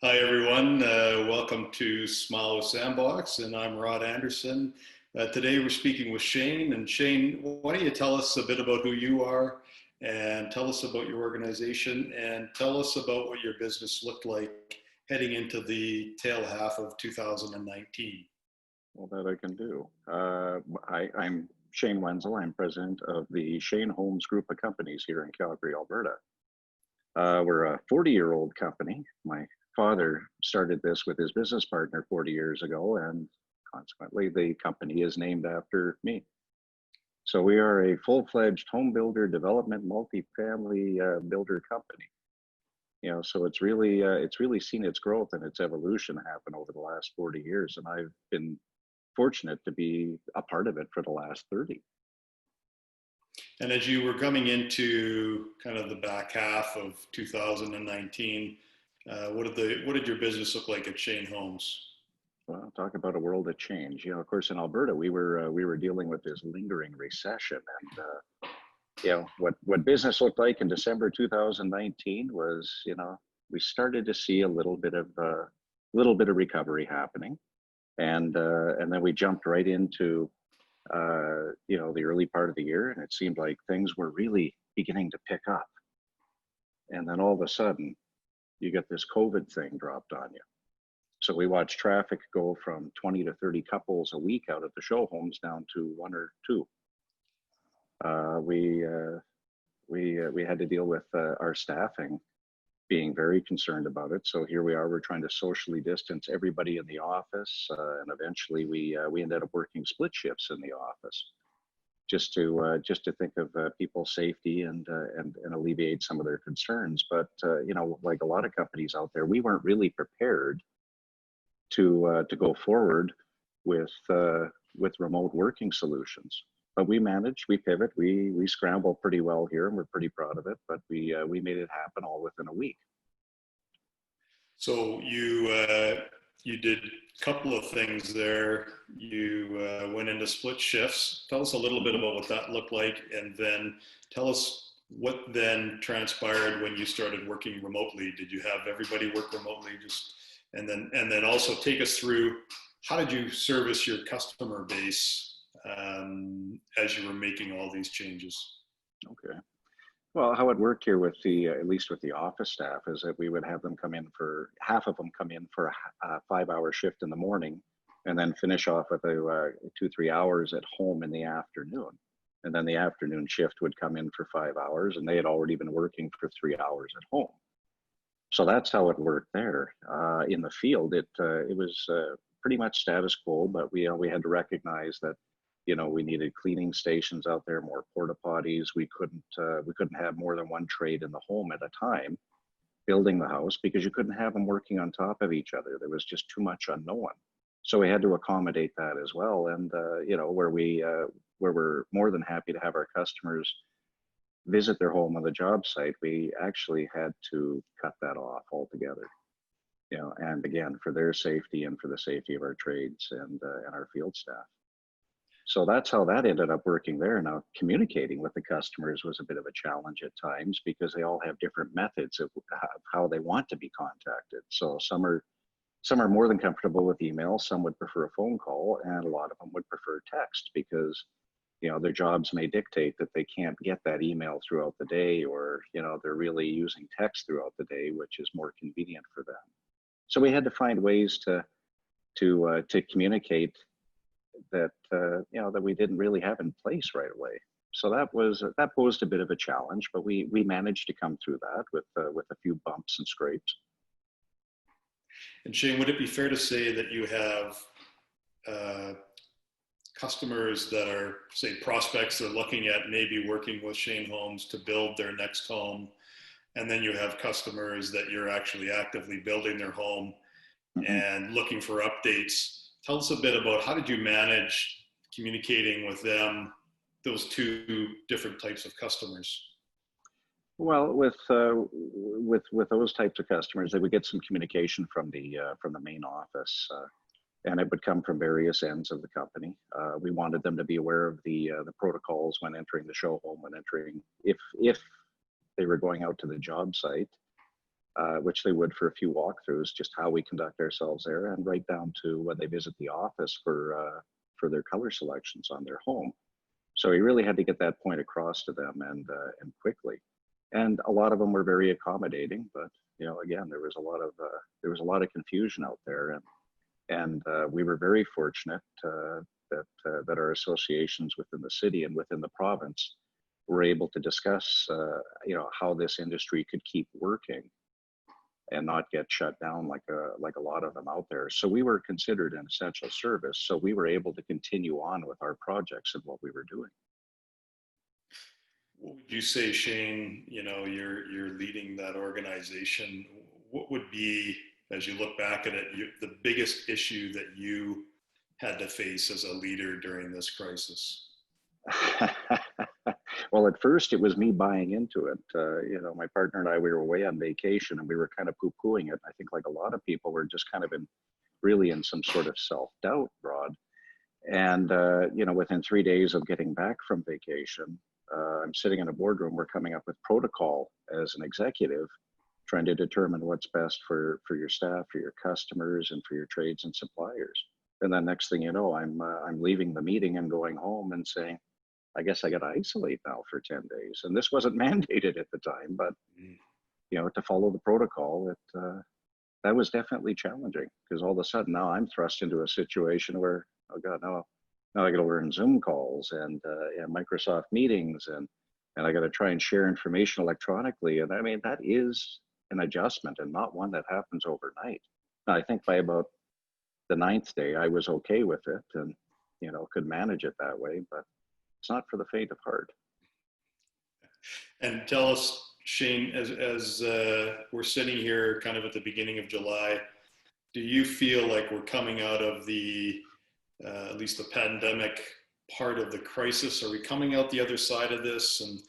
Hi, everyone. Welcome to Smile with Sandbox, and I'm Rod Anderson. Today we're speaking with Shane. And Shane, why don't you tell us a bit about who you are and tell us about your organization and tell us about what your business looked like heading into the tail half of 2019. Well, that I can do. I'm Shane Wenzel. I'm president of the Shane Holmes Group of Companies here in Calgary, Alberta. We're a 40-year-old company. My father started this with his business partner 40 years ago, and consequently, the company is named after me. So we are a full-fledged home builder, development, multifamily builder company. So it's really seen its growth and its evolution happen over the last 40 years, and I've been fortunate to be a part of it for the last 30. And as you were coming into kind of the back half of 2019, what did your business look like at Shane Holmes? Well, talk about a world of change. Of course, in Alberta, we were dealing with this lingering recession, and what business looked like in December 2019 was, we started to see a little bit of recovery happening, and then we jumped right into the early part of the year, and it seemed like things were really beginning to pick up. And then all of a sudden, you get this COVID thing dropped on you. So we watched traffic go from 20 to 30 couples a week out at the show homes down to one or two. We had to deal with our staffing being very concerned about it. So here we are, we're trying to socially distance everybody in the office, and eventually we ended up working split shifts in the office, just to think of people's safety and alleviate some of their concerns. But like a lot of companies out there, we weren't really prepared to go forward with remote working solutions. But we managed, we pivot, we scramble pretty well here, and we're pretty proud of it. But we made it happen all within a week. So you did a couple of things there. You went into split shifts. Tell us a little bit Mhm. about what that looked like, and then tell us what then transpired when you started working remotely. Did you have everybody work remotely? And then also take us through how did you service your customer base as you were making all these changes? Okay. Well, how it worked here with at least with the office staff, is that we would have them come in for half of them come in for a 5-hour shift in the morning, and then finish off with a 2-3 hours at home in the afternoon. And then the afternoon shift would come in for 5 hours, and they had already been working for 3 hours at home. So that's how it worked there. In the field, it was pretty much status quo, but we had to recognize that we needed cleaning stations out there, more porta potties. We couldn't have more than one trade in the home at a time building the house, because you couldn't have them working on top of each other. There was just too much unknown. So we had to accommodate that as well. And where we're more than happy to have our customers visit their home on the job site, we actually had to cut that off altogether. And again, for their safety and for the safety of our trades and our field staff. So that's how that ended up working there. Now, communicating with the customers was a bit of a challenge at times, because they all have different methods of how they want to be contacted. So some are more than comfortable with email. Some would prefer a phone call, and a lot of them would prefer text, because their jobs may dictate that they can't get that email throughout the day, or they're really using text throughout the day, which is more convenient for them. So we had to find ways to communicate that that we didn't really have in place right away. So that posed a bit of a challenge, but we managed to come through that with a few bumps and scrapes. And Shane, would it be fair to say that you have uh, customers that are, say, prospects they're looking at maybe working with Shane Holmes to build their next home, and then you have customers that you're actually actively building their home Mhm. and looking for updates? Tell us a bit about how did you manage communicating with them, those two different types of customers? Well, with those types of customers, they would get some communication from the main office, and it would come from various ends of the company. We wanted them to be aware of the protocols when entering the show home, when entering, if they were going out to the job site. which they would for a few walkthroughs, just how we conduct ourselves there, and right down to when they visit the office for their color selections on their home. So we really had to get that point across to them, and quickly. And a lot of them were very accommodating, but again, there was a lot of confusion out there, and we were very fortunate that our associations within the city and within the province were able to discuss how this industry could keep working and not get shut down like a lot of them out there. So we were considered an essential service. So we were able to continue on with our projects and what we were doing. What would you say, Shane? You're leading that organization. What would be, as you look back at it, the biggest issue that you had to face as a leader during this crisis? Well, at first it was me buying into it. My partner and I, we were away on vacation and we were kind of poo-pooing it. I think like a lot of people were just kind of really in some sort of self-doubt, Rod. And, within 3 days of getting back from vacation, I'm sitting in a boardroom. We're coming up with protocol as an executive, trying to determine what's best for your staff, for your customers, and for your trades and suppliers. And then next thing you know, I'm leaving the meeting and going home and saying, I guess I got to isolate now for 10 days. And this wasn't mandated at the time, but to follow the protocol, that was definitely challenging, because all of a sudden now I'm thrust into a situation where, oh God, now I got to learn Zoom calls and Microsoft meetings, and I got to try and share information electronically. And I mean, that is an adjustment and not one that happens overnight. Now, I think by about the 9th day, I was okay with it and, could manage it that way, but it's not for the faint of heart. And tell us, Shane, as we're sitting here kind of at the beginning of July, do you feel like we're coming out of the, at least the pandemic part of the crisis? Are we coming out the other side of this? And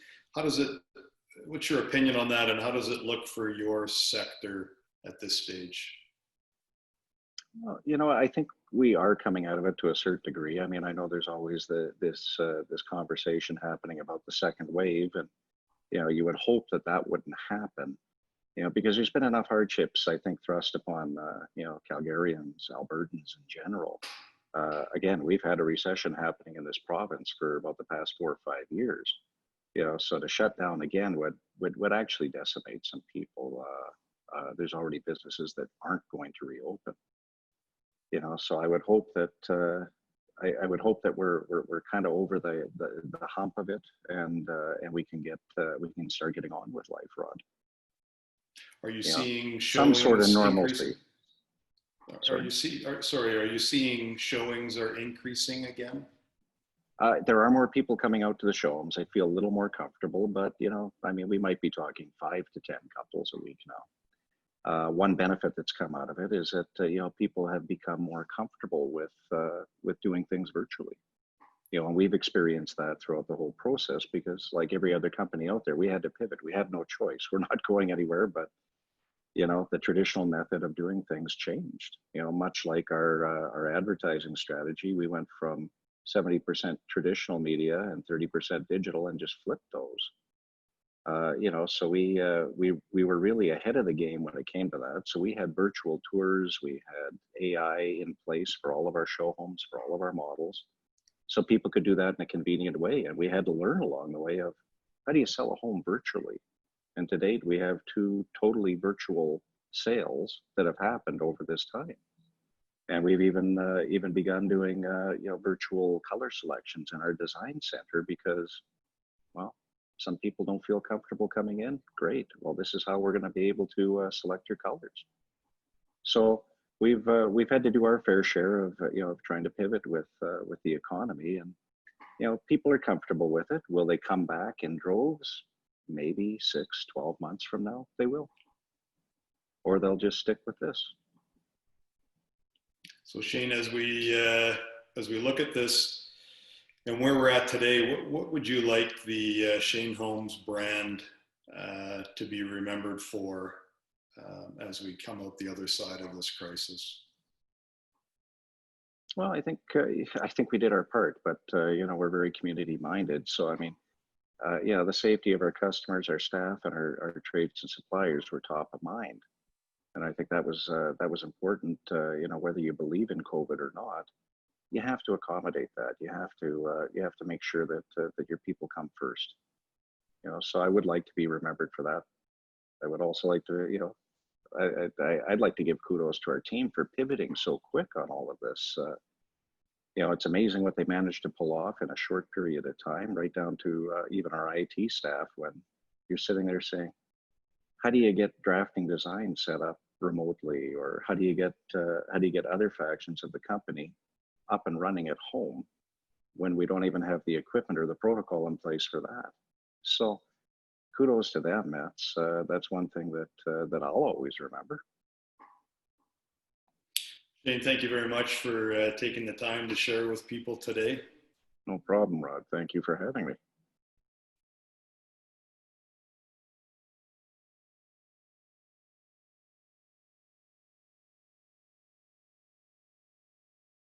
what's your opinion on that? And how does it look for your sector at this stage? Well, I think we are coming out of it to a certain degree. I mean, I know there's always this conversation happening about the second wave, and you would hope that wouldn't happen, because there's been enough hardships, I think, thrust upon Calgarians, Albertans in general. Again, we've had a recession happening in this province for about the past 4 or 5 years. So to shut down again would actually decimate some people. There's already businesses that aren't going to reopen. So I would hope that I would hope that we're kind of over the hump of it, and we can start getting on with life, Rod. Are you seeing some sort of normalcy? Are you seeing showings are increasing again? There are more people coming out to the showrooms. I feel a little more comfortable, but I mean, we might be talking 5 to 10 couples a week now. One benefit that's come out of it is that people have become more comfortable with doing things virtually. And we've experienced that throughout the whole process, because like every other company out there, we had to pivot. We had no choice. We're not going anywhere, but the traditional method of doing things changed. Much like our advertising strategy, we went from 70% traditional media and 30% digital and just flipped those. So we were really ahead of the game when it came to that. So we had virtual tours, we had AI in place for all of our show homes, for all of our models, so people could do that in a convenient way. And we had to learn along the way of, how do you sell a home virtually? And to date, we have 2 totally virtual sales that have happened over this time. And we've even begun doing virtual color selections in our design center, because, well, some people don't feel comfortable coming in. Great. Well, this is how we're going to be able to select your colors. So we've had to do our fair share of trying to pivot with the economy, and people are comfortable with it. Will they come back in droves? Maybe 6, 12 months from now, they will, or they'll just stick with this. So Shane, as we look at this and where we're at today, what would you like the Shane Homes brand to be remembered for as we come out the other side of this crisis? Well, I think we did our part, but we're very community minded. So I mean, the safety of our customers, our staff, and our trades and suppliers were top of mind. And I think that was important. Whether you believe in COVID or not, you have to accommodate that. You have to make sure that that your people come first. So I would like to be remembered for that. I would also like to, I'd like to give kudos to our team for pivoting so quick on all of this. It's amazing what they managed to pull off in a short period of time, right down to even our IT staff. When you're sitting there saying, how do you get drafting design set up remotely, or how do you get other factions of the company up and running at home when we don't even have the equipment or the protocol in place for that? So kudos to them. That's one thing that I'll always remember. Shane, thank you very much for taking the time to share with people today. No problem, Rod. Thank you for having me.